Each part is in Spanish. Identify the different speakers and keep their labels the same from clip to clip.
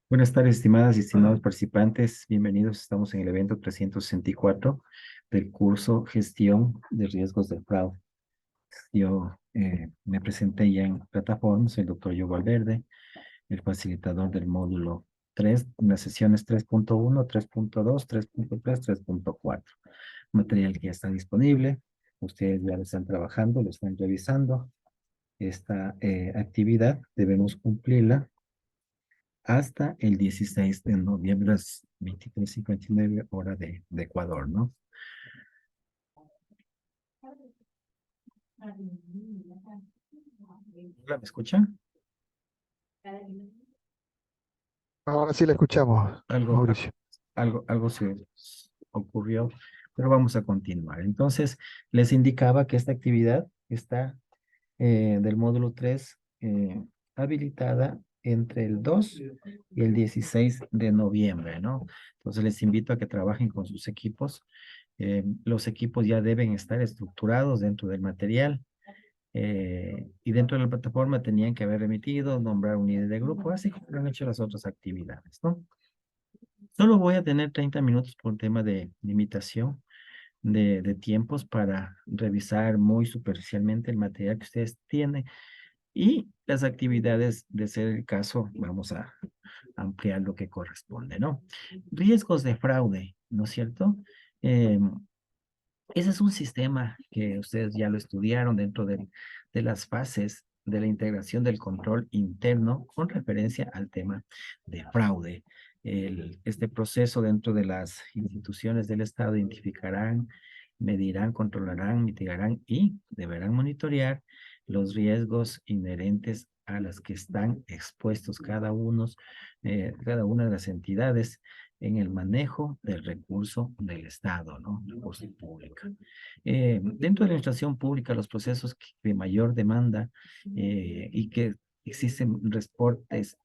Speaker 1: Buenas tardes, estimadas y estimados participantes. Bienvenidos. Estamos en el evento 364 del curso Gestión de Riesgos del Fraude. Yo me presenté ya en plataforma, soy el doctor Yo Valverde, el facilitador del módulo 3, en las sesiones 3.1, 3.2, 3.3, 3.4. Material que ya está disponible. Ustedes ya lo están trabajando, lo están revisando. Esta actividad debemos cumplirla hasta el 16 de noviembre, las 23:59 hora de Ecuador, ¿no? Hola, ¿me escuchan?
Speaker 2: Ahora sí la escuchamos,
Speaker 1: Algo,
Speaker 2: Mauricio.
Speaker 1: algo se ocurrió, pero vamos a continuar. Entonces, les indicaba que esta actividad está del módulo 3 habilitada entre el 2 y el 16 de noviembre, ¿no? Entonces, les invito a que trabajen con sus equipos. Los equipos ya deben estar estructurados dentro del material. Y dentro de la plataforma tenían que haber remitido, nombrar un líder de grupo, así como lo han hecho las otras actividades, ¿no? Solo voy a tener 30 minutos por tema de limitación de tiempos para revisar muy superficialmente el material que ustedes tienen y las actividades, de ser el caso, vamos a ampliar lo que corresponde, ¿no? Riesgos de fraude, ¿no es cierto? Ese es un sistema que ustedes ya lo estudiaron dentro de las fases de la integración del control interno con referencia al tema de fraude. Este proceso dentro de las instituciones del Estado identificarán, medirán, controlarán, mitigarán y deberán monitorear los riesgos inherentes a las que están expuestos cada una de las entidades en el manejo del recurso del Estado, ¿no? Recurso público. Dentro de la administración pública, los procesos de mayor demanda y que existen reportes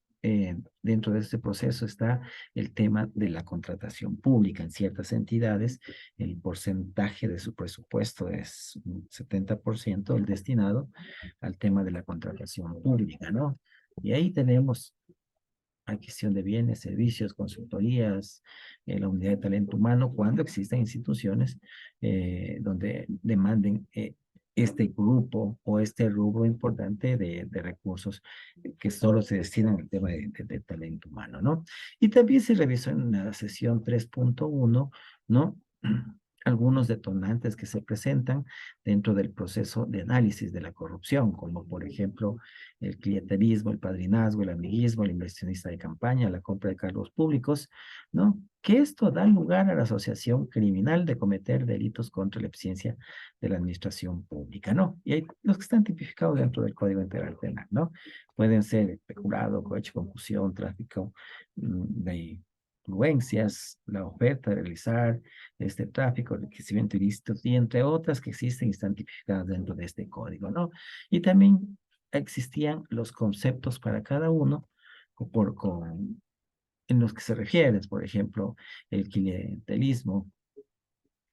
Speaker 1: dentro de este proceso está el tema de la contratación pública. En ciertas entidades, el porcentaje de su presupuesto es un 70% el destinado al tema de la contratación pública, ¿no? Y ahí tenemos adquisición de bienes, servicios, consultorías, la unidad de talento humano, cuando existen instituciones donde demanden este grupo o este rubro importante de recursos que solo se destinan al tema de talento humano, ¿no? Y también se revisó en la sesión 3.1, ¿no? Algunos detonantes que se presentan dentro del proceso de análisis de la corrupción, como por ejemplo el clientelismo, el padrinazgo, el amiguismo, el inversionista de campaña, la compra de cargos públicos, ¿no? Que esto da lugar a la asociación criminal de cometer delitos contra la eficiencia de la administración pública, ¿no? Y hay los que están tipificados dentro del Código Integral Penal, ¿no? Pueden ser peculado, cohecho, confusión, tráfico de influencias, la oferta de realizar este tráfico, enriquecimiento ilícito, y entre otras que existen y están tipificadas dentro de este código, ¿no? Y también existían los conceptos para cada uno en los que se refieren, por ejemplo, el clientelismo,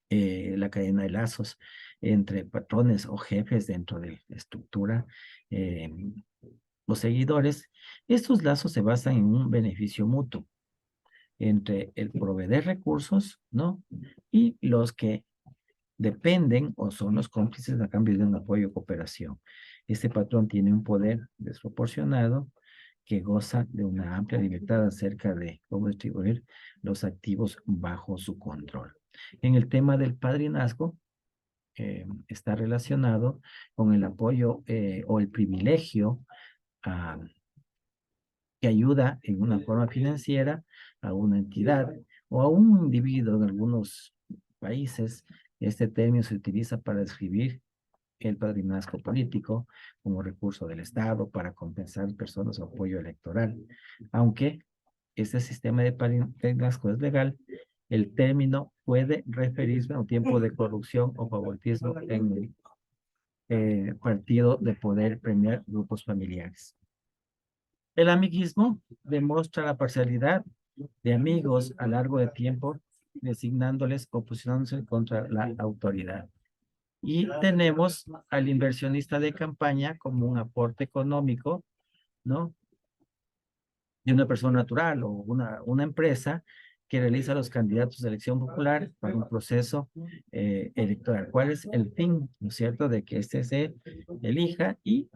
Speaker 1: la cadena de lazos entre patrones o jefes dentro de la estructura, eh, los seguidores. Estos lazos se basan en un beneficio mutuo entre el proveer recursos, ¿no? Y los que dependen o son los cómplices a cambio de un apoyo o cooperación. Este patrón tiene un poder desproporcionado que goza de una amplia libertad acerca de cómo distribuir los activos bajo su control. En el tema del padrinazgo, está relacionado con el apoyo o el privilegio ah, que ayuda en una forma financiera a una entidad o a un individuo. En algunos países, este término se utiliza para describir el padrinazgo político como recurso del Estado para compensar personas o apoyo electoral. Aunque este sistema de padrinazgo es legal, el término puede referirse a un tiempo de corrupción o favoritismo en el partido de poder premiar grupos familiares. El amiguismo demuestra la parcialidad de amigos a largo de tiempo, designándoles o posicionándose contra la autoridad. Y tenemos al inversionista de campaña como un aporte económico ¿no? De una persona natural o una empresa que realiza los candidatos de elección popular para un proceso electoral. ¿Cuál es el fin, no es cierto?, de que éste se elija y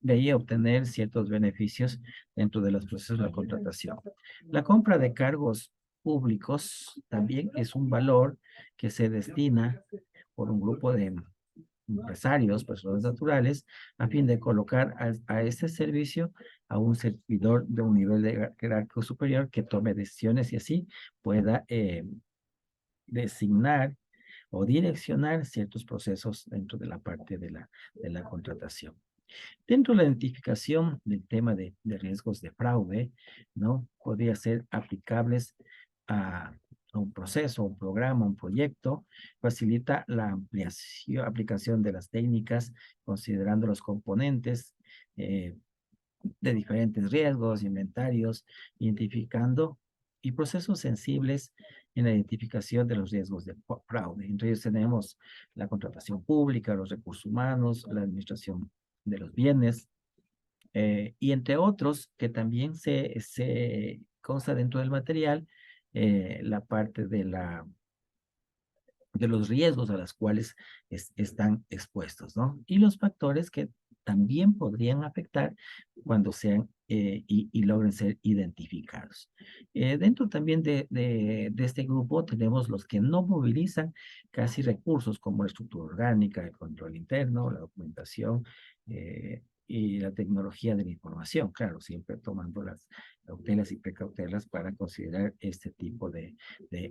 Speaker 1: de ahí obtener ciertos beneficios dentro de los procesos de la contratación. La compra de cargos públicos también es un valor que se destina por un grupo de empresarios, personas naturales, a fin de colocar a este servicio a un servidor de un nivel de jerárquico superior que tome decisiones y así pueda designar o direccionar ciertos procesos dentro de la parte de la contratación. Dentro de la identificación del tema de riesgos de fraude, ¿no? Podría ser aplicables a un proceso, un programa, un proyecto, facilita la aplicación de las técnicas, considerando los componentes de diferentes riesgos, inventarios, identificando y procesos sensibles en la identificación de los riesgos de fraude. Entre ellos tenemos la contratación pública, los recursos humanos, la administración de los bienes, y entre otros que también se consta dentro del material, la parte de los riesgos a los cuales están expuestos, ¿no? Y los factores que también podrían afectar cuando sean y logren ser identificados. Dentro también de este grupo tenemos los que no movilizan casi recursos como la estructura orgánica, el control interno, la documentación, y la tecnología de la información, claro, siempre tomando las cautelas y precautelas para considerar este tipo de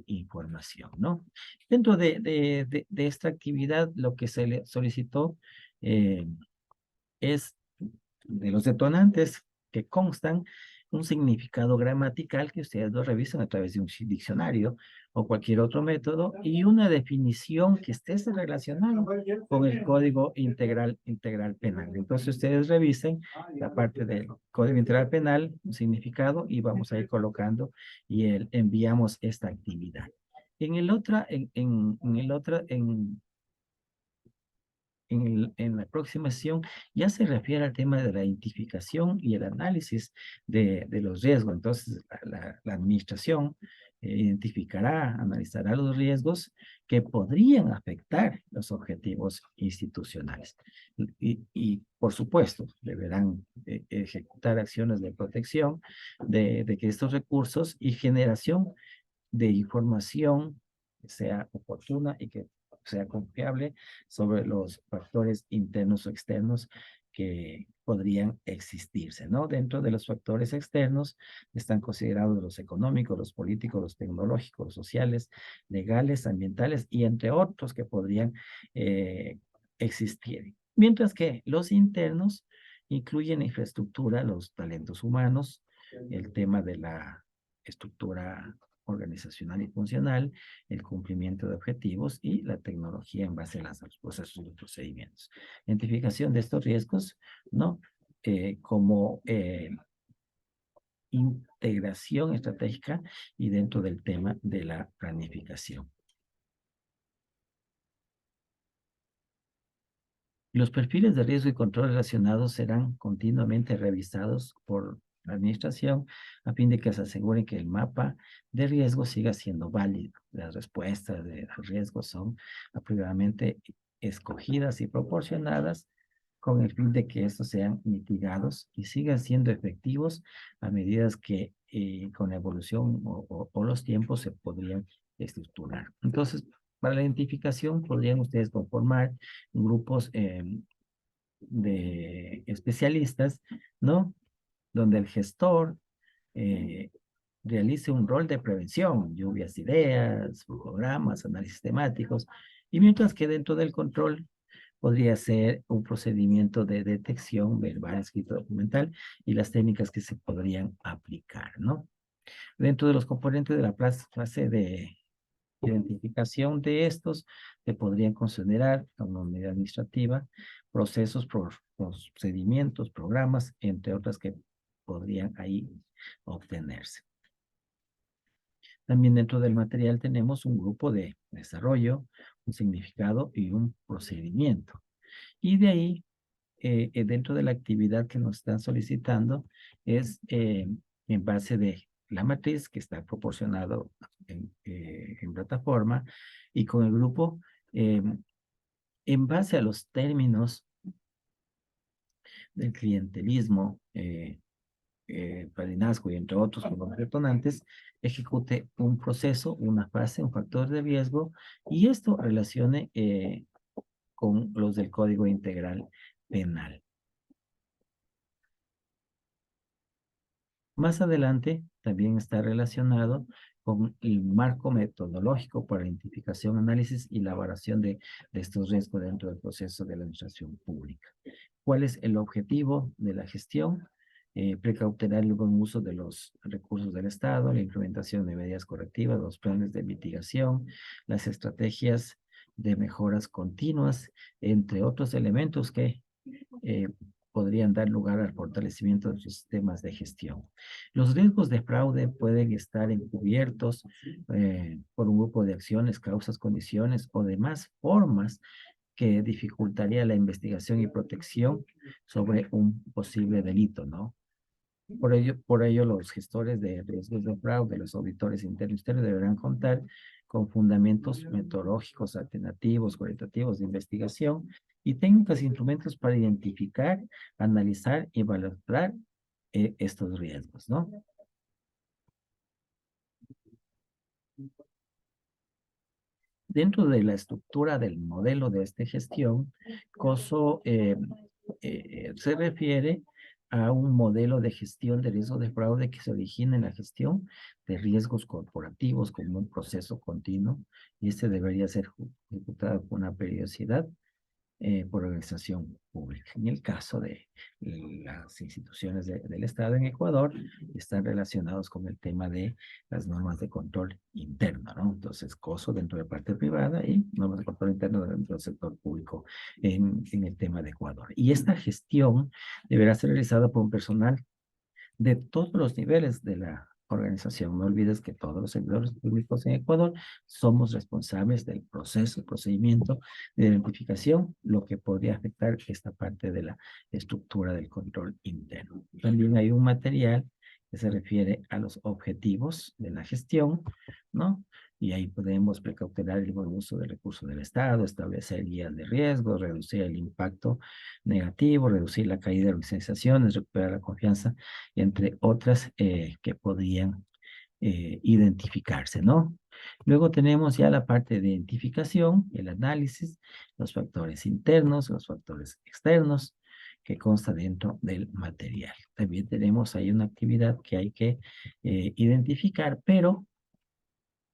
Speaker 1: información, ¿no? Dentro de esta actividad, lo que se le solicitó eh, es de los detonantes que constan un significado gramatical que ustedes lo revisan a través de un diccionario o cualquier otro método y una definición que esté relacionada con el Código Integral Penal. Entonces ustedes revisen la parte del Código Integral Penal, un significado y vamos a ir colocando y enviamos esta actividad. En el otra, en el otra, en la aproximación ya se refiere al tema de la identificación y el análisis de los riesgos. Entonces, la administración identificará, analizará los riesgos que podrían afectar los objetivos institucionales. Por supuesto, deberán ejecutar acciones de protección de que estos recursos y generación de información sea oportuna y que sea confiable sobre los factores internos o externos que podrían existirse, ¿no? Dentro de los factores externos están considerados los económicos, los políticos, los tecnológicos, los sociales, legales, ambientales y entre otros que podrían existir. Mientras que los internos incluyen infraestructura, los talentos humanos, el tema de la estructura organizacional y funcional, el cumplimiento de objetivos y la tecnología en base a los procesos y los procedimientos. Identificación de estos riesgos, ¿no? Como integración estratégica y dentro del tema de la planificación. Los perfiles de riesgo y control relacionados serán continuamente revisados por la administración a fin de que se asegure que el mapa de riesgo siga siendo válido. Las respuestas de los riesgos son apropiadamente escogidas y proporcionadas con el fin de que estos sean mitigados y sigan siendo efectivos a medida que con la evolución o los tiempos se podrían estructurar. Entonces, para la identificación podrían ustedes conformar grupos de especialistas, ¿no? Donde el gestor eh, realice un rol de prevención, lluvias de ideas, programas, análisis temáticos, y mientras que dentro del control podría ser un procedimiento de detección verbal, escrito, documental, y las técnicas que se podrían aplicar, ¿no? Dentro de los componentes de la fase de identificación de estos, se podrían considerar a una unidad administrativa, procesos, procedimientos, programas, entre otras que podrían ahí obtenerse. También dentro del material tenemos un grupo de desarrollo, un significado y un procedimiento. Y de ahí dentro de la actividad que nos están solicitando es en base de la matriz que está proporcionado en plataforma y con el grupo en base a los términos del clientelismo, padrinazgo y entre otros con los detonantes, ejecute un proceso, una fase, un factor de riesgo y esto relacione con los del Código Integral Penal. Más adelante también está relacionado con el marco metodológico para identificación, análisis y elaboración de estos riesgos dentro del proceso de la administración pública. ¿Cuál es el objetivo de la gestión? Precautelar el buen uso de los recursos del Estado, la implementación de medidas correctivas, los planes de mitigación, las estrategias de mejoras continuas, entre otros elementos que podrían dar lugar al fortalecimiento de los sistemas de gestión. Los riesgos de fraude pueden estar encubiertos por un grupo de acciones, causas, condiciones o demás formas que dificultaría la investigación y protección sobre un posible delito, ¿no? Por ello, los gestores de riesgos de fraude, los auditores internos y externos deberán contar con fundamentos metodológicos, alternativos, cualitativos de investigación y técnicas e instrumentos para identificar, analizar y valorar estos riesgos, ¿no? Dentro de la estructura del modelo de esta gestión, COSO se refiere a un modelo de gestión de riesgo de fraude que se origina en la gestión de riesgos corporativos como un proceso continuo y este debería ser ejecutado con una periodicidad por organización pública. En el caso de las instituciones del Estado en Ecuador, están relacionados con el tema de las normas de control interno, ¿no? Entonces, COSO dentro de la parte privada y normas de control interno dentro del sector público en el tema de Ecuador. Y esta gestión deberá ser realizada por un personal de todos los niveles de la organización. No olvides que todos los servidores públicos en Ecuador somos responsables del proceso, procedimiento de identificación, lo que podría afectar esta parte de la estructura del control interno. También hay un material que se refiere a los objetivos de la gestión, ¿no? Y ahí podemos precautelar el buen uso del recurso del Estado, establecer guías de riesgo, reducir el impacto negativo, reducir la caída de organizaciones, recuperar la confianza, entre otras que podrían identificarse, ¿no? Luego tenemos ya la parte de identificación, el análisis, los factores internos, los factores externos, que consta dentro del material. También tenemos ahí una actividad que hay que identificar, pero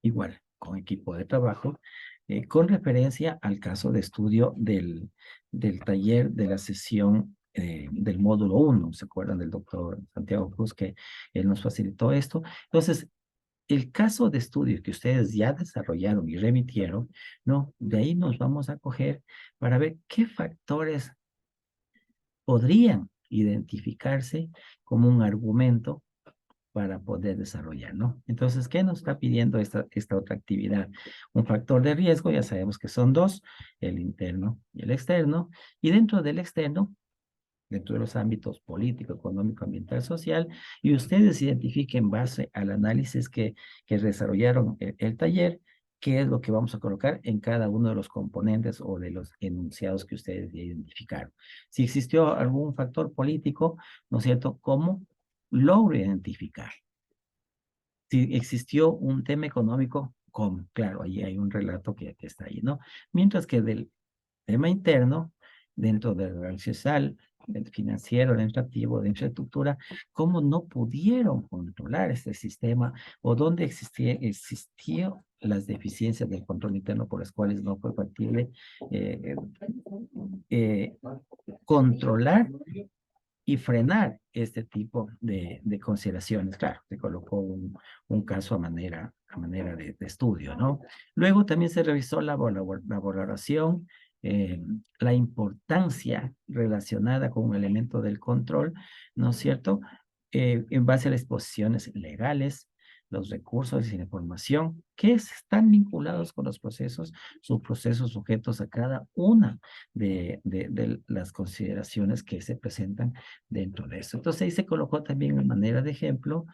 Speaker 1: igual, con equipo de trabajo, con referencia al caso de estudio del taller de la sesión del módulo 1. ¿Se acuerdan del doctor Santiago Cruz que él nos facilitó esto? Entonces, el caso de estudio que ustedes ya desarrollaron y remitieron, ¿no? De ahí nos vamos a coger para ver qué factores podrían identificarse como un argumento para poder desarrollar, ¿no? Entonces, ¿qué nos está pidiendo esta otra actividad? Un factor de riesgo, ya sabemos que son dos, el interno y el externo, y dentro del externo, dentro de los ámbitos político, económico, ambiental, social, y ustedes identifiquen en base al análisis que desarrollaron el taller, qué es lo que vamos a colocar en cada uno de los componentes o de los enunciados que ustedes ya identificaron. Si existió algún factor político, ¿no es cierto? ¿Cómo logro identificar? Si existió un tema económico, ¿cómo? Claro, ahí hay un relato que está ahí, ¿no? Mientras que del tema interno, dentro del social, del financiero, del administrativo, de infraestructura, cómo no pudieron controlar este sistema o dónde existió las deficiencias del control interno por las cuales no fue factible eh, eh, controlar y frenar este tipo de consideraciones. Claro, se colocó un caso a manera de estudio, ¿no? Luego también se revisó la valoración, la importancia relacionada con un elemento del control, ¿no es cierto? En base a las exposiciones legales, los recursos y la información que están vinculados con los procesos, subprocesos sujetos a cada una de las consideraciones que se presentan dentro de eso. Entonces ahí se colocó también en manera de ejemplo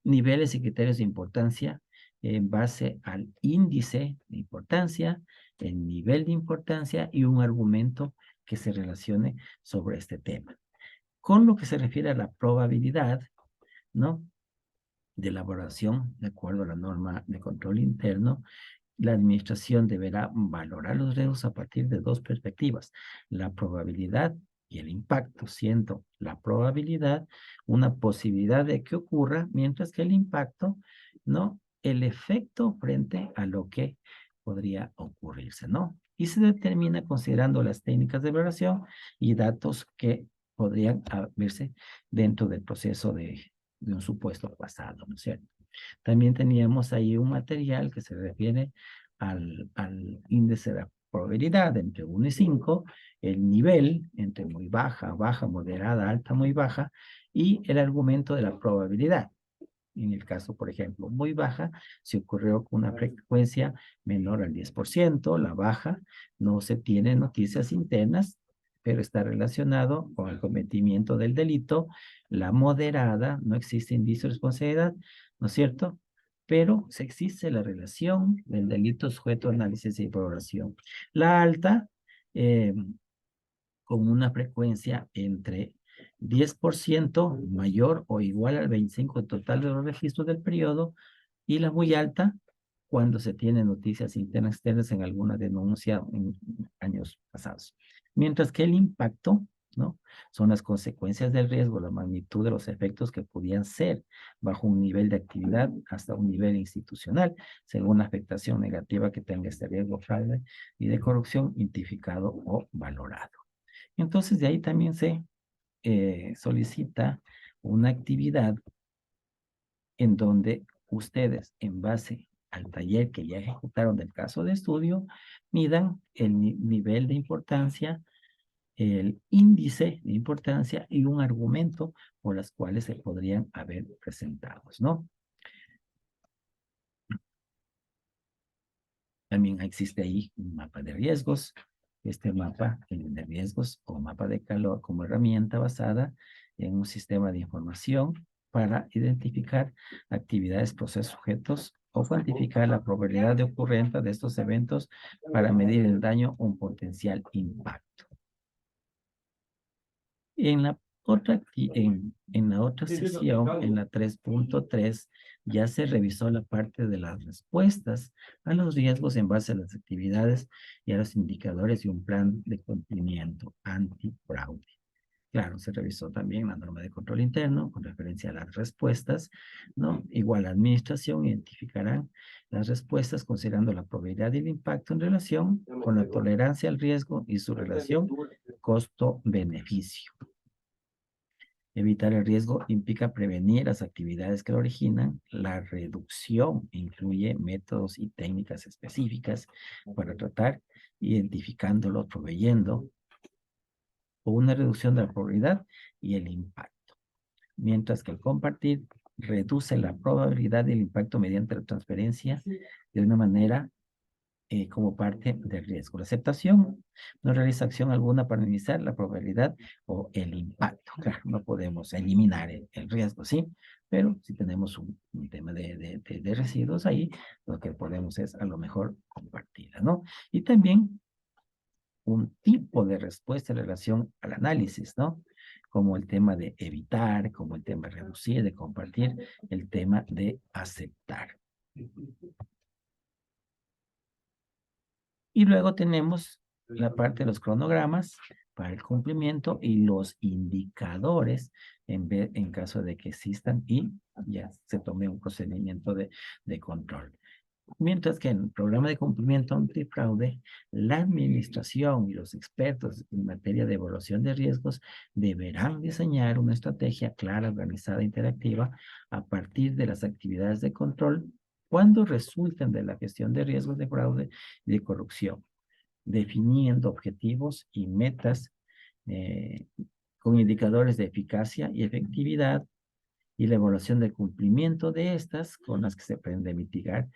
Speaker 1: niveles y criterios de importancia en base al índice de importancia, el nivel de importancia y un argumento que se relacione sobre este tema. Con lo que se refiere a la probabilidad, ¿no?, de elaboración, de acuerdo a la norma de control interno, la administración deberá valorar los riesgos a partir de dos perspectivas, la probabilidad y el impacto, siendo la probabilidad una posibilidad de que ocurra, mientras que el impacto, ¿no?, el efecto frente a lo que podría ocurrirse, ¿no? Y se determina considerando las técnicas de evaluación y datos que podrían verse dentro del proceso de un supuesto pasado, ¿no es cierto? También teníamos ahí un material que se refiere al índice de probabilidad entre 1 y 5, el nivel entre muy baja, baja, moderada, alta, muy baja, y el argumento de la probabilidad. En el caso, por ejemplo, muy baja, si ocurrió con una frecuencia menor al 10%, la baja no se tiene noticias internas, pero está relacionado con el cometimiento del delito. La moderada, no existe indicio de responsabilidad, ¿no es cierto? Pero se existe la relación del delito sujeto a análisis y valoración. La alta, eh, con una frecuencia entre 10% mayor o igual al 25% total de los registros del periodo, y la muy alta cuando se tienen noticias internas externas en alguna denuncia en años pasados. Mientras que el impacto, ¿no?, son las consecuencias del riesgo, la magnitud de los efectos que podían ser bajo un nivel de actividad hasta un nivel institucional, según la afectación negativa que tenga este riesgo, fraude y de corrupción identificado o valorado. Entonces, de ahí también se solicita una actividad en donde ustedes, en base al taller que ya ejecutaron del caso de estudio, midan el nivel de importancia, el índice de importancia y un argumento por las cuales se podrían haber presentados, ¿no? También existe ahí un mapa de riesgos. Este mapa de riesgos o mapa de calor como herramienta basada en un sistema de información para identificar actividades, procesos, sujetos o cuantificar la probabilidad de ocurrencia de estos eventos para medir el daño o un potencial impacto. En la otra sesión, en la 3.3, ya se revisó la parte de las respuestas a los riesgos en base a las actividades y a los indicadores de un plan de cumplimiento antifraude. Claro, se revisó también la norma de control interno con referencia a las respuestas, ¿no? Igual la administración identificará las respuestas considerando la probabilidad y el impacto en relación con la tolerancia al riesgo y su relación costo-beneficio. Evitar el riesgo implica prevenir las actividades que lo originan. La reducción incluye métodos y técnicas específicas para tratar, identificándolo, proveyendo o una reducción de la probabilidad y el impacto. Mientras que el compartir reduce la probabilidad y el impacto mediante la transferencia de una manera como parte del riesgo. La aceptación no realiza acción alguna para minimizar la probabilidad o el impacto. Claro, no podemos eliminar el riesgo, ¿sí? Pero si tenemos un tema de residuos ahí, lo que podemos es a lo mejor compartirla, ¿no? Y también un tipo de respuesta en relación al análisis, ¿no? Como el tema de evitar, como el tema de reducir, de compartir, el tema de aceptar. Y luego tenemos la parte de los cronogramas para el cumplimiento y los indicadores en caso de que existan y ya se tome un procedimiento de control. Mientras que en el programa de cumplimiento antifraude, la administración y los expertos en materia de evaluación de riesgos deberán diseñar una estrategia clara, organizada e interactiva a partir de las actividades de control cuando resulten de la gestión de riesgos de fraude y de corrupción, definiendo objetivos y metas con indicadores de eficacia y efectividad y la evaluación del cumplimiento de estas con las que se pretende mitigar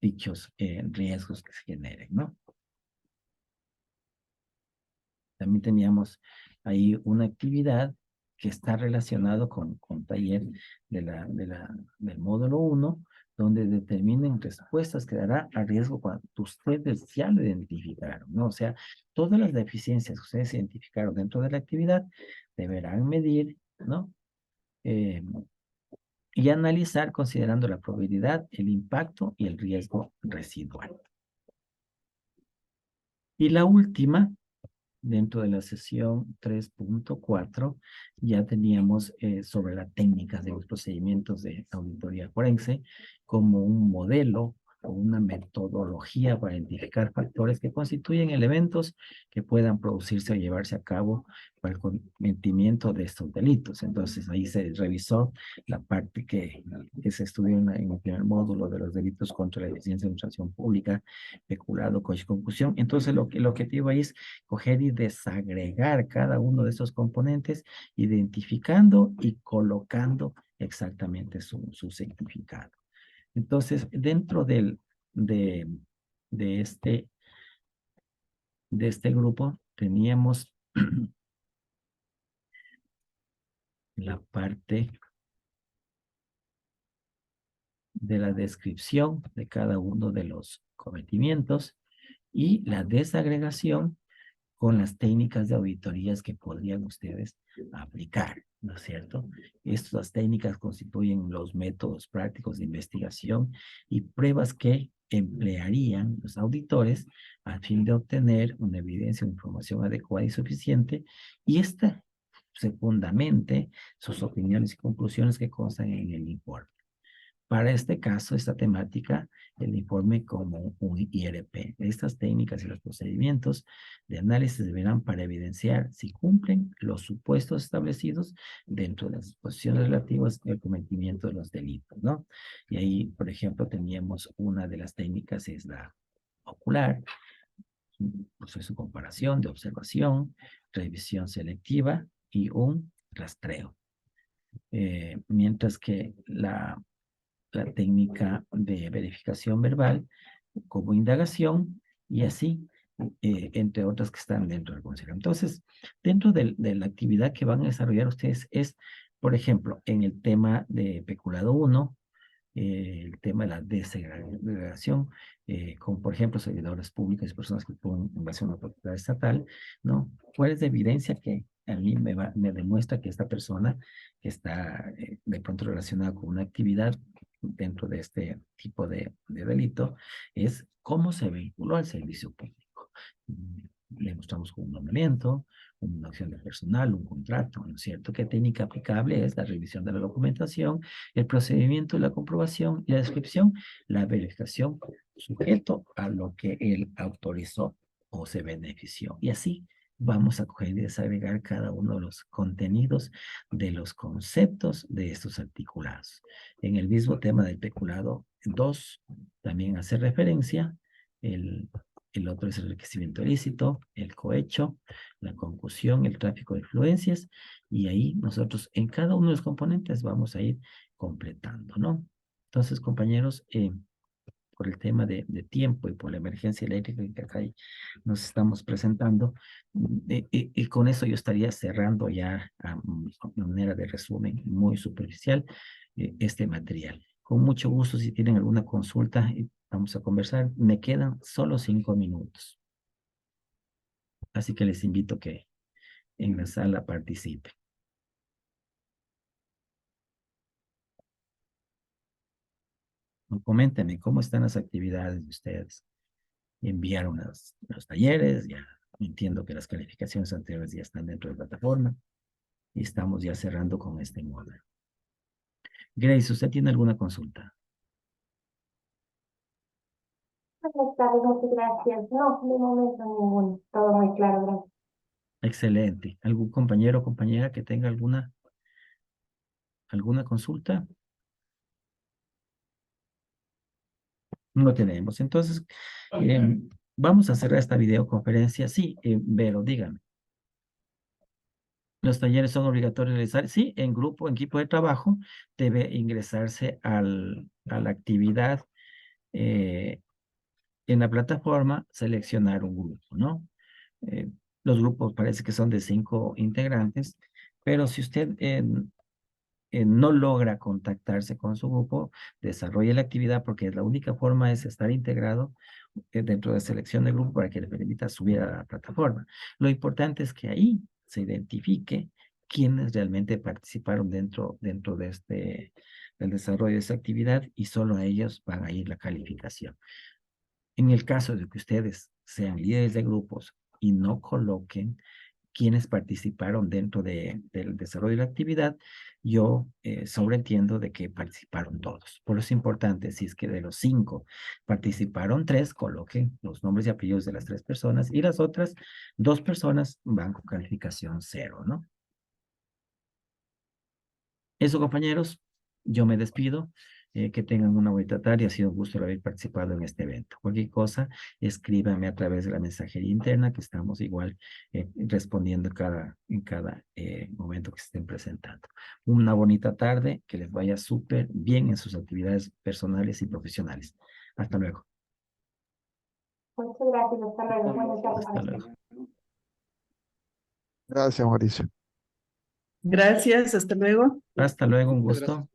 Speaker 1: dichos riesgos que se generen, ¿no? También teníamos ahí una actividad que está relacionado con taller del módulo 1, donde determinen respuestas que dará a riesgo cuando ustedes ya lo identificaron, ¿no? O sea, todas las deficiencias que ustedes identificaron dentro de la actividad deberán medir, ¿no? Y analizar considerando la probabilidad, el impacto y el riesgo residual. Y la última, dentro de la sesión 3.4, ya teníamos sobre las técnicas de los procedimientos de auditoría forense como un modelo o una metodología para identificar factores que constituyen elementos que puedan producirse o llevarse a cabo para el cometimiento de estos delitos. Entonces ahí se revisó la parte que se estudió en el primer módulo de los delitos contra la eficiencia de la administración pública, peculado, cohecho y concusión. Entonces el objetivo ahí es coger y desagregar cada uno de esos componentes, identificando y colocando exactamente su significado. Entonces, dentro de, de, este, de este grupo teníamos la parte de la descripción de cada uno de los cometimientos y la desagregación con las técnicas de auditorías que podrían ustedes aplicar, ¿no es cierto? Estas técnicas constituyen los métodos prácticos de investigación y pruebas que emplearían los auditores a fin de obtener una evidencia o información adecuada y suficiente, y esta se fundamente sus opiniones y conclusiones que constan en el informe. Para este caso, esta temática, el informe como un IRP. Estas técnicas y los procedimientos de análisis deberán para evidenciar si cumplen los supuestos establecidos dentro de las disposiciones relativas al cometimiento de los delitos, ¿no? Y ahí, por ejemplo, teníamos una de las técnicas, es la ocular, un proceso de comparación, de observación, revisión selectiva y un rastreo. Mientras que la técnica de verificación verbal como indagación y así, entre otras que están dentro del consejo. Entonces, dentro de la actividad que van a desarrollar ustedes es, por ejemplo, en el tema de peculado 1, el tema de la desegregación, como por ejemplo servidores públicos y personas que actúan en base a una propiedad estatal, ¿no? ¿Cuál es la evidencia que a mí me demuestra que esta persona que está de pronto relacionada con una actividad dentro de este tipo de delito es cómo se vinculó al servicio público? Le mostramos con un nombramiento, una acción de personal, un contrato, ¿no es cierto? ¿Qué técnica aplicable es la revisión de la documentación, el procedimiento, la comprobación y la descripción, la verificación sujeto a lo que él autorizó o se benefició? Y así vamos a coger y desagregar cada uno de los contenidos de los conceptos de estos articulados. En el mismo tema del peculado 2, también hace referencia el otro es el enriquecimiento ilícito, el cohecho, la concusión, el tráfico de influencias, y ahí nosotros en cada uno de los componentes vamos a ir completando, ¿no? Entonces, compañeros, por el tema de tiempo y por la emergencia eléctrica que acá nos estamos presentando, y con eso yo estaría cerrando ya a manera de resumen muy superficial este material. Con mucho gusto, si tienen alguna consulta, vamos a conversar. Me quedan solo 5 minutos. Así que les invito que en la sala participen. Coméntenme cómo están las actividades de ustedes. Enviaron los talleres, ya entiendo que las calificaciones anteriores ya están dentro de la plataforma y estamos ya cerrando con este módulo. Grace, ¿usted tiene alguna consulta?
Speaker 3: Buenas tardes, muchas gracias. No, de momento ninguno. Todo muy claro, gracias.
Speaker 1: Excelente. ¿Algún compañero o compañera que tenga alguna consulta? No tenemos. Entonces, vamos a cerrar esta videoconferencia. Sí, Vero, dígame. Los talleres son obligatorios realizar, sí, en grupo, en equipo de trabajo, debe ingresarse a la actividad en la plataforma, seleccionar un grupo, ¿no? Los grupos parece que son de 5 integrantes, pero si usted no logra contactarse con su grupo, desarrolle la actividad porque la única forma es estar integrado dentro de selección de grupo para que le permita subir a la plataforma. Lo importante es que ahí se identifique quiénes realmente participaron dentro del desarrollo de esa actividad y solo a ellos van a ir la calificación. En el caso de que ustedes sean líderes de grupos y no coloquen quienes participaron dentro del desarrollo de la actividad, yo sobreentiendo de que participaron todos. Por eso es importante, si es que de los 5 participaron 3, coloquen los nombres y apellidos de las 3 personas y las otras 2 personas van con calificación 0, ¿no? Eso, compañeros, yo me despido. Que tengan una bonita tarde. Ha sido un gusto haber participado en este evento. Cualquier cosa, escríbanme a través de la mensajería interna, que estamos igual respondiendo en cada momento que se estén presentando. Una bonita tarde, que les vaya súper bien en sus actividades personales y profesionales. Hasta luego.
Speaker 3: Muchas gracias, hasta luego. Buenas tardes.
Speaker 1: Hasta luego.
Speaker 2: Gracias, Mauricio.
Speaker 4: Gracias, hasta luego.
Speaker 1: Hasta luego, un gusto.